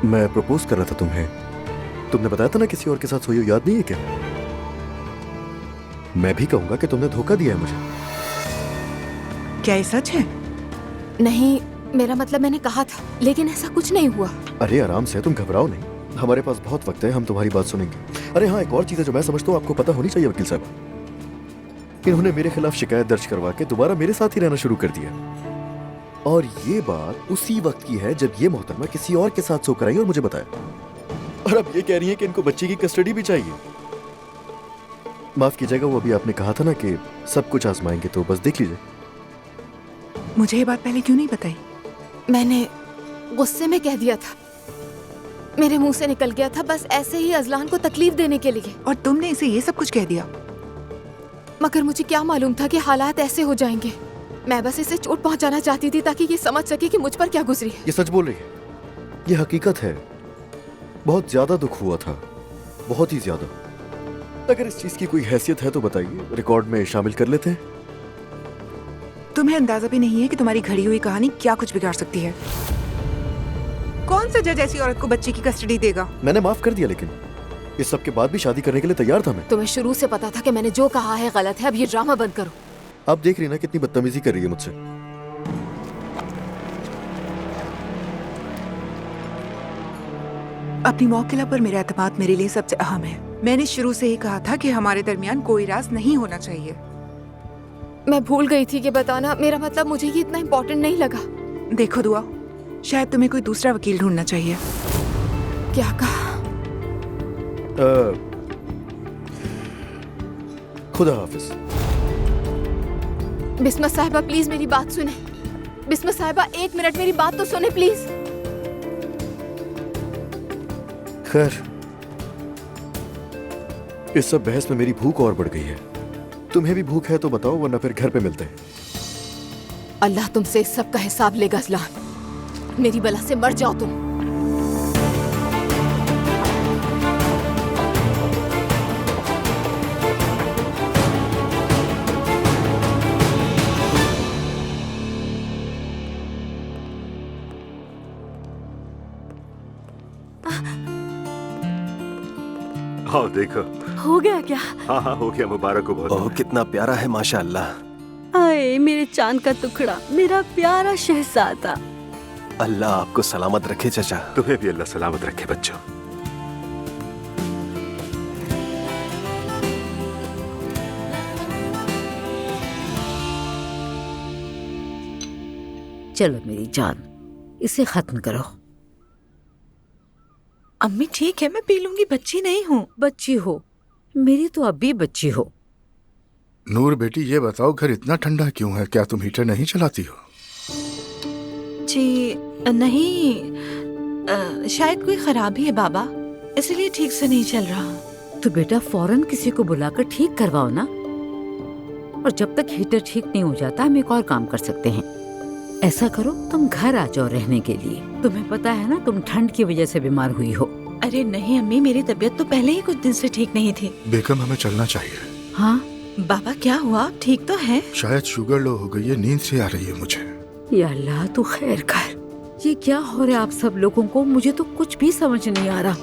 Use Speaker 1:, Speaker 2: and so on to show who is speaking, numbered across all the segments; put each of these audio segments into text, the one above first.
Speaker 1: मैं प्रपोज कर रहा था तुम्हें। तुमने बताया था ना किसी और के साथ सोई हो, याद नहीं है क्या? मैं भी कहूंगा कि तुमने धोखा दिया है मुझे।
Speaker 2: क्या ये सच है?
Speaker 3: नहीं, मेरा मतलब मैंने कहा था, लेकिन ऐसा कुछ नहीं हुआ।
Speaker 1: अरे आराम से, तुम घबराओ नहीं, हमारे पास बहुत वक्त है, हम तुम्हारी बात सुनेंगे। अरे हाँ, एक और चीज है जो मैं समझता हूँ आपको पता होनी चाहिए वकील साहब। इन्होंने मेरे खिलाफ शिकायत दर्ज करवा के दोबारा मेरे साथ ही रहना शुरू कर दिया। और ये बात उसी वक्त की है जब ये मोहतरमा किसी और के साथ सोकर आई और मुझे बताया। और अब ये कह रही है कि इनको बच्ची की कस्टडी भी चाहिए। माफ कीजिएगा, वो अभी आपने कहा था ना कि सब कुछ आजमाएंगे, तो बस देख लीजिए।
Speaker 2: मुझे ये बात पहले क्यों नहीं बताई?
Speaker 3: मैंने गुस्से में कह दिया था, मेरे मुंह से निकल गया था, बस ऐसे ही अजलान को तकलीफ देने के लिए।
Speaker 2: और तुमने इसे ये सब कुछ कह दिया?
Speaker 3: मगर मुझे क्या मालूम था कि हालात ऐसे हो जाएंगे। मैं बस इसे चोट पहुंचाना चाहती थी ताकि ये समझ सके कि मुझ पर क्या गुजरी है।
Speaker 1: ये सच बोल रही है, ये हकीकत है। बहुत ज्यादा दुख हुआ था, बहुत ही ज्यादा। अगर इस चीज की कोई हैसियत है तो बताइए, रिकॉर्ड में शामिल कर लेते हैं।
Speaker 2: तुम्हें अंदाजा भी नहीं है कि तुम्हारी घड़ी हुई कहानी क्या कुछ बिगाड़ सकती है। कौन सा जज ऐसी औरत को बच्चे की कस्टडी देगा?
Speaker 1: मैंने माफ कर दिया, लेकिन इस सब के बाद भी शादी करने के लिए तैयार था मैं।
Speaker 3: तुम्हें शुरू से पता था कि मैंने जो कहा है गलत है। अब ये ड्रामा बंद करो।
Speaker 1: आप देख रही ना कितनी बदतमीजी कर रही है मुझसे।
Speaker 2: अपनी मौकिला पर मेरा एतमाद मेरे लिए सबसे अहम है। मैंने शुरू से ही कहा था कि हमारे दरमियान कोई राज नहीं होना चाहिए।
Speaker 3: मैं भूल गई थी कि बताना, मेरा मतलब मुझे ये इतना इम्पोर्टेंट नहीं लगा।
Speaker 2: देखो दुआ, शायद तुम्हें कोई दूसरा वकील ढूंढना चाहिए।
Speaker 3: क्या कहा?
Speaker 1: खुदा हाफिज।
Speaker 3: बिस्मत साहिबा प्लीज मेरी बात सुने। बिस्मत साहिबा 1 मिनट मेरी बात तो सुने प्लीज।
Speaker 1: खैर, इस सब बहस में मेरी भूख और बढ़ गई है। तुम्हें भी भूख है तो बताओ, वरना फिर घर पे मिलते हैं।
Speaker 3: अल्लाह तुमसे इस सब का हिसाब लेगा अजलान। मेरी बला से मर जाओ तुम।
Speaker 4: हाँ देखो,
Speaker 5: हो गया क्या?
Speaker 4: हाँ हाँ हो गया, मुबारक हो बहुत।
Speaker 6: ओह कितना प्यारा है माशाअल्लाह।
Speaker 5: आए मेरे चांद का टुकड़ा, मेरा प्यारा शहजादा।
Speaker 6: अल्लाह आपको सलामत रखे चचा।
Speaker 4: तुम्हें भी अल्लाह सलामत रखे बच्चों।
Speaker 7: चलो मेरी जान, इसे खत्म करो।
Speaker 5: अम्मी ठीक है, मैं पी लूंगी, बच्ची नहीं हूँ।
Speaker 7: बच्ची हो, मेरी तो अब भी बच्ची हो।
Speaker 8: नूर बेटी, ये बताओ घर इतना ठंडा क्यों है? क्या तुम हीटर नहीं चलाती हो?
Speaker 5: जी नहीं, शायद कोई खराबी है बाबा, इसलिए ठीक से नहीं चल रहा।
Speaker 7: तो बेटा फौरन किसी को बुलाकर ठीक करवाओ ना। और जब तक हीटर ठीक नहीं हो जाता हम एक और काम कर सकते हैं। ऐसा करो, तुम घर आ जाओ रहने के लिए। तुम्हें पता है ना, तुम ठंड की वजह से बीमार हुई हो।
Speaker 5: अरे नहीं अम्मी, मेरी तबीयत तो पहले ही कुछ दिन से ठीक नहीं थी।
Speaker 8: बेगम हमें चलना चाहिए।
Speaker 7: हाँ
Speaker 5: बाबा क्या हुआ, ठीक तो है?
Speaker 8: शायद शुगर लो हो गई है, नींद से आ रही है मुझे।
Speaker 7: या अल्लाह तू खैर कर। ये क्या हो रहा है आप सब लोगों को? मुझे तो कुछ भी समझ नहीं आ रहा।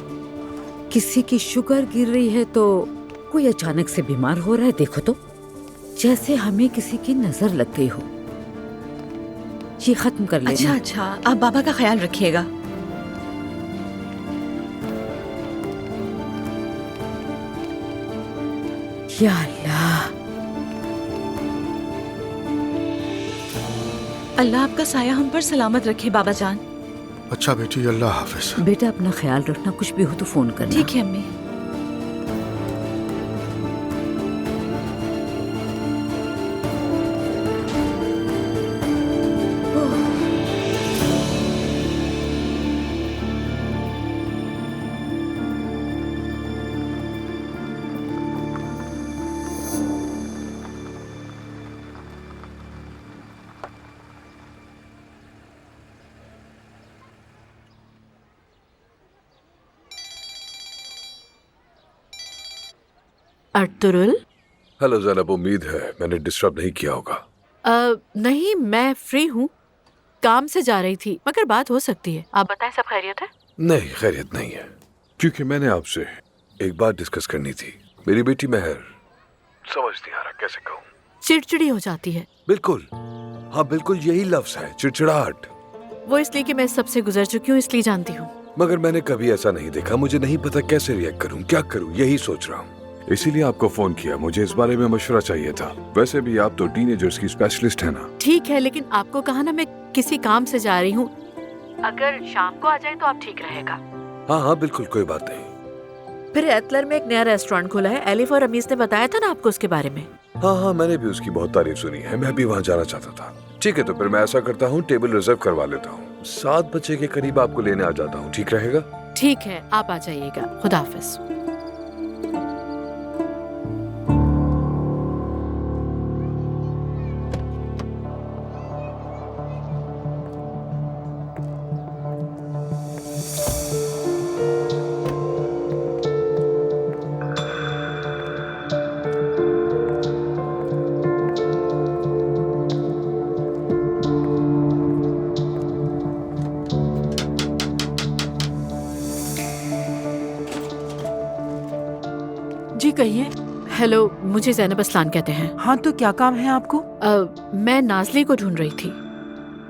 Speaker 7: किसी की शुगर गिर रही है तो कोई अचानक से बीमार हो रहा है। देखो तो जैसे हमें किसी की नजर लग गई हो। ये खत्म कर लेना।
Speaker 5: अच्छा अच्छा, आप बाबा का ख्याल रखिएगा।
Speaker 7: या अल्लाह,
Speaker 5: अल्लाह आपका साया हम पर सलामत रखे बाबा जान।
Speaker 8: अच्छा बेटी, अल्लाह हाफिज।
Speaker 7: बेटा अपना ख्याल रखना, कुछ भी हो तो फोन करना।
Speaker 5: ठीक है अम्मी।
Speaker 9: अर्तुरुल।
Speaker 10: हेलो ज़ैनब, उम्मीद है मैंने डिस्टर्ब नहीं किया होगा।
Speaker 9: नहीं, मैं फ्री हूँ, काम से जा रही थी, मगर बात हो सकती है। आप बताएं, सब खैरियत है?
Speaker 10: नहीं, खैरियत नहीं है, क्योंकि मैंने आपसे एक बात डिस्कस करनी थी। मेरी बेटी मेहर, समझ नहीं आ रहा कैसे कहूँ।
Speaker 5: चिड़चिड़ी हो जाती है।
Speaker 10: बिल्कुल, हाँ बिल्कुल यही लफ्ज है, चिड़चिड़ाहट।
Speaker 5: वो इसलिए कि मैं इस सबसे गुजर चुकी हूँ, इसलिए जानती हूँ।
Speaker 10: मगर मैंने कभी ऐसा नहीं देखा, मुझे नहीं पता कैसे रिएक्ट करूँ, क्या करूँ, यही सोच रहा हूँ। इसीलिए आपको फोन किया, मुझे इस बारे में मशवरा चाहिए था। वैसे भी आप तो टीनेजर्स की स्पेशलिस्ट है ना।
Speaker 5: ठीक है, लेकिन आपको कहा ना मैं किसी काम से जा रही हूँ, अगर शाम को आ जाए तो आप ठीक रहेगा।
Speaker 10: हाँ हाँ बिल्कुल, कोई बात नहीं।
Speaker 5: फिर एतलर में एक नया रेस्टोरेंट खुला है, एलिफ और अमीस ने बताया था ना आपको उसके बारे में।
Speaker 10: हाँ हाँ, मैंने भी उसकी बहुत तारीफ सुनी है, मैं भी वहाँ जाना चाहता था। ठीक है, तो फिर मैं ऐसा करता हूँ, टेबल रिजर्व करवा लेता हूँ। 7 बजे के करीब आपको लेने आ जाता हूँ, ठीक रहेगा?
Speaker 5: ठीक है, आप आ जाइएगा। खुदा हाफिज।
Speaker 2: जी कहिए।
Speaker 5: हेलो, मुझे ज़ैनब असलान कहते हैं।
Speaker 2: हाँ, तो क्या काम है आपको?
Speaker 5: मैं नाज़ली को ढूंढ रही थी।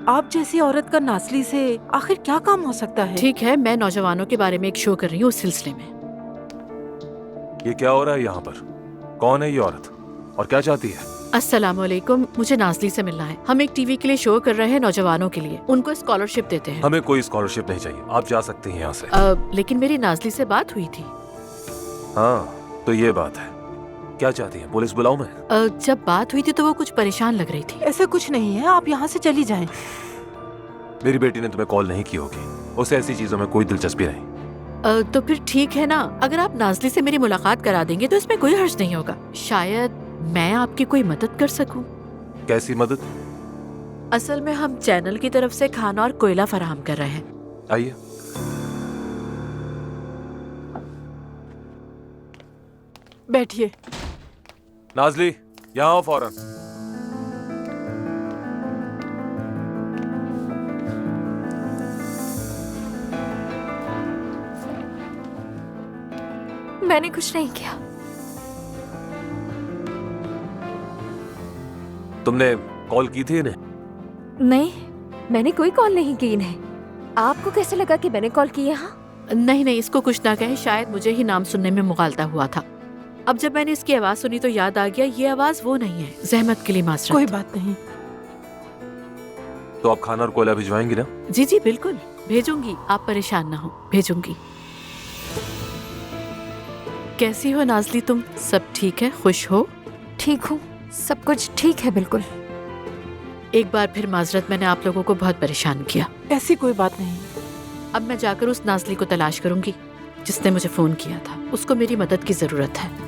Speaker 2: आप जैसी औरत का नासली से आखिर क्या काम हो सकता है?
Speaker 5: ठीक है, मैं नौजवानों के बारे में एक शो कर रही हूँ उस सिलसिले में।
Speaker 9: ये क्या हो रहा है यहाँ पर? कौन है ये औरत और क्या चाहती है?
Speaker 5: अस्सलाम वालेकुम, मुझे नाज़ली से मिलना है। हम एक टीवी के लिए शो कर रहे हैं नौजवानों के लिए, उनको स्कॉलरशिप देते हैं।
Speaker 9: हमें कोई स्कॉलरशिप नहीं चाहिए, आप जा सकते हैं यहाँ से।
Speaker 5: लेकिन मेरी नाज़ली से बात हुई थी।
Speaker 9: हाँ, तो ये बात है। क्या चाहती है, पुलिस बुलाऊं मैं?
Speaker 5: जब बात हुई थी तो वो कुछ परेशान लग रही थी।
Speaker 2: ऐसा कुछ नहीं है, आप यहाँ से चली जाएं।
Speaker 9: मेरी बेटी ने तुम्हें कॉल नहीं की होगी, उसे ऐसी चीजों में कोई दिलचस्पी नहीं।
Speaker 5: तो फिर ठीक है ना, अगर आप नाज़ली से मेरी मुलाकात करा देंगे तो इसमें कोई हर्ज नहीं होगा। शायद मैं आपकी कोई मदद कर सकूं।
Speaker 9: कैसी मदद?
Speaker 5: असल में हम चैनल की तरफ से खाना और कोयला फराहम कर रहे हैं।
Speaker 9: आइए।
Speaker 2: बैठिए।
Speaker 9: नाज़ली, यहाँ आओ फौरन।
Speaker 3: मैंने कुछ नहीं किया।
Speaker 9: तुमने कॉल की थी इन्हें?
Speaker 3: नहीं, मैंने कोई कॉल नहीं की इन्हें। आपको कैसे लगा कि मैंने कॉल की यहाँ?
Speaker 5: नहीं नहीं, इसको कुछ ना कहे, शायद मुझे ही नाम सुनने में मुगालता हुआ था। अब जब मैंने इसकी आवाज सुनी तो याद आ गया ये आवाज वो नहीं है। जहमत के लिए माजरत।
Speaker 2: कोई बात नहीं।
Speaker 9: तो आप खाना और कोयला भिजवाएंगी ना?
Speaker 5: जी जी बिल्कुल भेजूंगी, आप परेशान ना हो, भेजूंगी। कैसी हो नाज़ली तुम? सब ठीक है? खुश हो?
Speaker 3: ठीक हूँ, सब कुछ ठीक है बिल्कुल।
Speaker 5: एक बार फिर माजरत, मैंने आप लोगों को बहुत परेशान किया।
Speaker 2: ऐसी कोई बात नहीं।
Speaker 5: अब मैं जाकर उस नाज़ली को तलाश करूंगी जिसने मुझे फोन किया था। उसको मेरी मदद की जरूरत है।